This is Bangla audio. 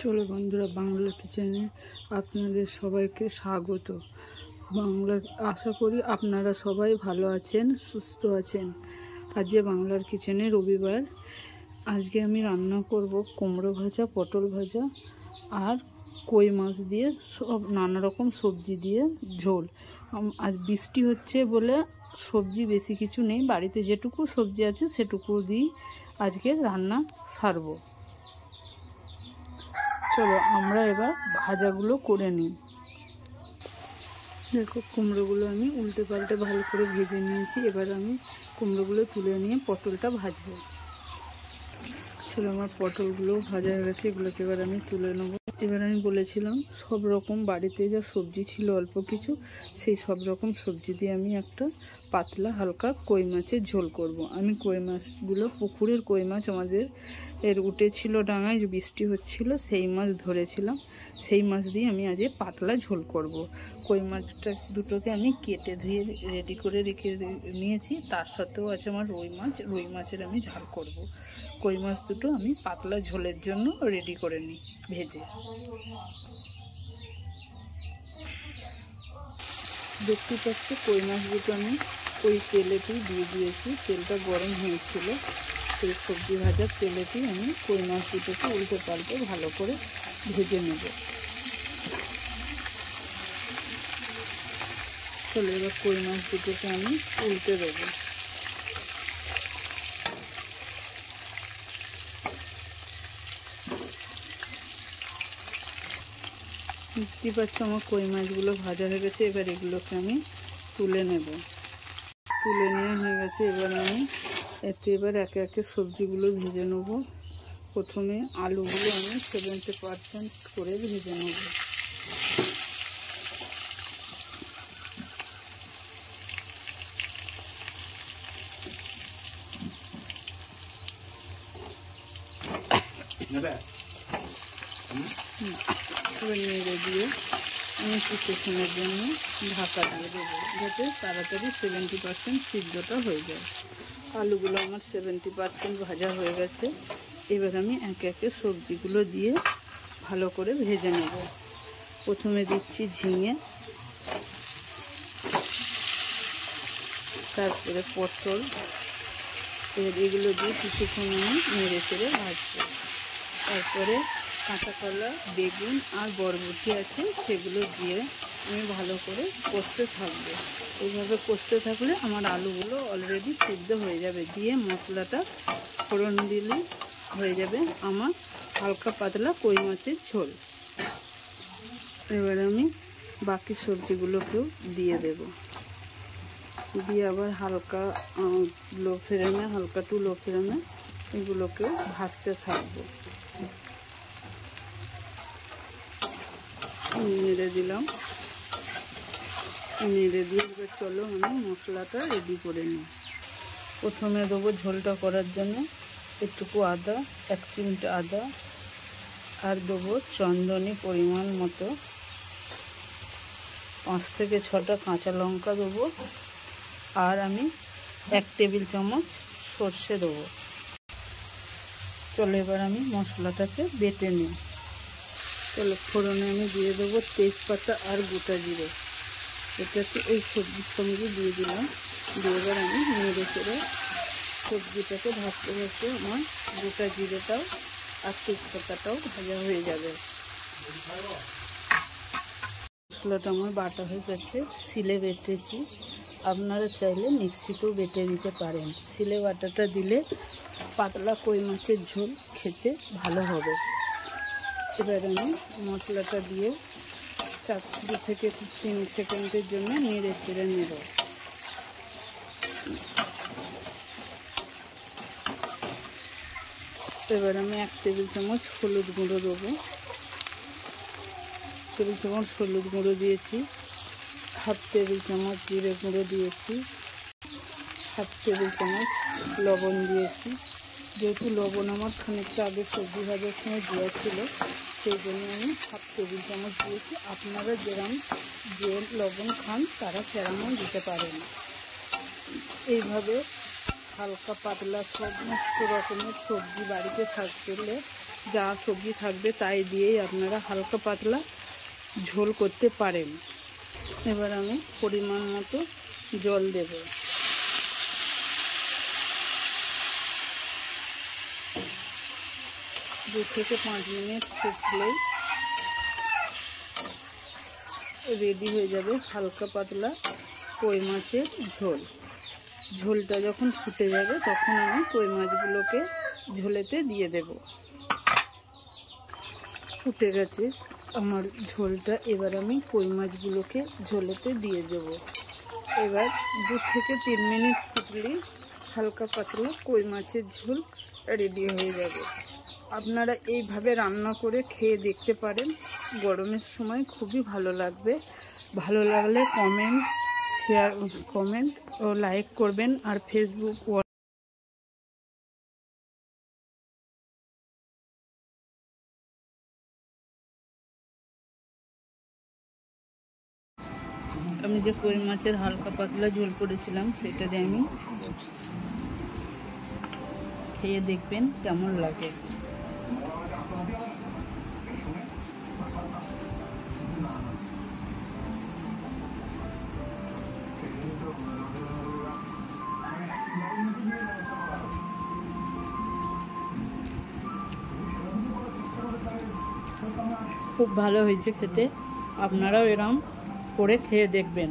চলো বন্ধুরা, বাংলার কিচেনে আপনাদের সবাইকে স্বাগত। আশা করি আপনারা সবাই ভালো আছেন, সুস্থ আছেন। আজকে বাংলার কিচেনে রবিবার। আজকে আমি রান্না করব কুমড়ো ভাজা, পটল ভাজা আর কই মাছ দিয়ে সব নানা রকম সবজি দিয়ে ঝোল। আজ বৃষ্টি হচ্ছে বলে সবজি বেশি কিছু নেই, বাড়িতে যেটুকু সবজি আছে সেটুকু দিয়ে আজকে রান্না সারবো। চলো আমরা এবার ভাজাগুলো করে নিই। দেখো, কুমড়োগুলো আমি উল্টে পাল্টে ভালো করে ভেজে নিয়েছি। এবার আমি কুমড়োগুলো তুলে নিয়ে পটলটা ভাজবো। চলো, আমার পটলগুলো ভাজা হয়ে গেছে, এগুলোকে এবার আমি তুলে নেবো। এবার আমি বলেছিলাম সব রকম বাড়িতে যা সবজি ছিল অল্প কিছু, সেই সব রকম সবজি দিয়ে আমি একটা পাতলা হালকা কই মাছের ঝোল করব। আমি কই মাছগুলো, পুকুরের কই মাছ আমাদের উঠেছিল ডাঙায়, যে বৃষ্টি হচ্ছিল সেই মাছ ধরেছিলাম, সেই মাছ দিয়ে আমি আজ পাতলা ঝোল করব। কই মাছটা দুটোকে আমি কেটে ধুয়ে রেডি করে রেখে নিয়েছি, তার সাথেও আছে আমার রুই মাছের আমি ঝাল করব। কই মাছ দুটো আমি পাতলা ঝোলের জন্য রেডি করে নিই ভেজে। দেখতে পাচ্ছি কই মাছ দুটো আমি ওই তেলেতেই দিয়ে দিয়েছি। তেলটা গরম হয়েছিল, সেই সবজি ভাজার তেলেতেই আমি কই মাছ দুটোকে উল্টে পাল্টে ভালো করে ভেজে নেব। চলো, এবার কই মাছ দুটোকে আমি উল্টে দেবো। দেখতে পাচ্ছি আমার কই মাছগুলো ভাজা হয়ে গেছে। এবার এগুলোকে আমি তুলে নেব। তুলে নেওয়া হয়ে গেছে। এবার আমি এবার একে একে সবজিগুলো ভেজে নেব। প্রথমে আলুগুলো আমি 70% করে ভেজে নেব। নেড়ে দিয়ে আমি কিছুক্ষণের জন্য ঢাকা দিয়ে দেবো, যাতে তাড়াতাড়ি 70% সিদ্ধটা হয়ে যায়। আলুগুলো আমার 70% ভাজা হয়ে গেছে। এবার আমি একে একে সবজিগুলো দিয়ে ভালো করে ভেজে নেব। প্রথমে দিচ্ছি ঝিঙে, তারপরে পটল। এবার এগুলো দিয়ে কিছুক্ষণ আমি নেড়ে চেড়ে ভাজবো। তারপরে কাঁচা কলা, বেগুন আর বরবটি আছে, সেগুলো দিয়ে আমি ভালো করে কষতে থাকবো। এইভাবে কষতে থাকলে আমার আলুগুলো অলরেডি সিদ্ধ হয়ে যাবে। দিয়ে মশলাটা ফোড়ন দিলে হয়ে যাবে আমার হালকা পাতলা কই মাছের ঝোল। এবার আমি বাকি সবজিগুলোকেও দিয়ে দেব। দিয়ে আবার হালকা টু লো ফ্লেমে এগুলোকেও ভাজতে থাকবো। নেড়ে দিলাম, নেড়ে দিয়ে এবার চলো আমি মশলাটা রেডি করে নিই। প্রথমে দেবো ঝোলটা করার জন্য একটুকু আদা, 1 চিমটা আদা, আর দেবো চন্দনী পরিমাণ মতো, 5 থেকে 6টা কাঁচা লঙ্কা দেবো, আর আমি 1 টেবিল চামচ সর্ষে দেবো। চলো, এবার আমি মশলাটাকে বেটে নিই। চলো, ফোড়নে আমি দিয়ে দেবো তেজপাতা আর গোটা জিরে। এটাকে এই সবজির সঙ্গে দিয়ে দিলাম। দিয়ে এবার আমি নেড়ে চেড়ে সবজিটাকে ভাজতে ভাজতে আমার গোটা জিরেটাও আর তেজপাতাটাও ভাজা হয়ে যাবে। মশলাটা আমার বাটা হয়ে গেছে, শিলে বেটেছি। আপনারা চাইলে মিক্সিতেও বেটে দিতে পারেন। শিলে বাটাটা দিলে পাতলা কই মাছের ঝোল খেতে ভালো হবে। এবার আমি মশলাটা দিয়ে 2 থেকে 3 সেকেন্ডের জন্য নেড়ে চেড়ে নেব। এবার আমি 1 টেবিল চামচ হলুদ গুঁড়ো দেবো। টেবিল চামচ হলুদ গুঁড়ো দিয়েছি, 1/2 টেবিল চামচ জিরে গুঁড়ো দিয়েছি, 1/2 টেবিল চামচ লবণ দিয়েছি। যেহেতু লবণ আমার খানিকটা আগে সবজি ভাজার সময় দেওয়া ছিল, সেই জন্য আমি 1/2 টেবিল চামচ দিয়েছি। আপনারা যে লবণ খান তারা সেরকমও দিতে পারেন। এইভাবে হালকা পাতলা সমস্ত রকমের সবজি বাড়িতে থাকলে যা সবজি থাকবে তাই দিয়েই আপনারা হালকা পাতলা ঝোল করতে পারেন। এবার আমি পরিমাণ মতো জল দেব। 2 থেকে 5 মিনিট ফুটলেই রেডি হয়ে যাবে হালকা পাতলা কই মাছের ঝোল। ঝোলটা যখন ফুটে যাবে তখন আমি কই মাছগুলোকে ঝোলেতে দিয়ে দেব। ফুটে গেছে আমার ঝোলটা, এবার আমি কই মাছগুলোকে ঝোলেতে দিয়ে দেব। এবার 2 থেকে 3 মিনিট ফুটলেই হালকা পাতলা কই মাছের ঝোল রেডি হয়ে যাবে। আপনারা এইভাবে রান্না করে খেয়ে দেখতে পারেন, গরমের সময় খুবই ভালো লাগবে। ভালো লাগলে কমেন্ট ও লাইক করবেন। আর ফেসবুক আমি যে কই মাছের হালকা পাতলা ঝোল করেছিলাম সেটা দিয়ে আমি খেয়ে দেখবেন কেমন লাগে। খুব ভালো হয়েছে খেতে, আপনারাও এরকম করে খেয়ে দেখবেন।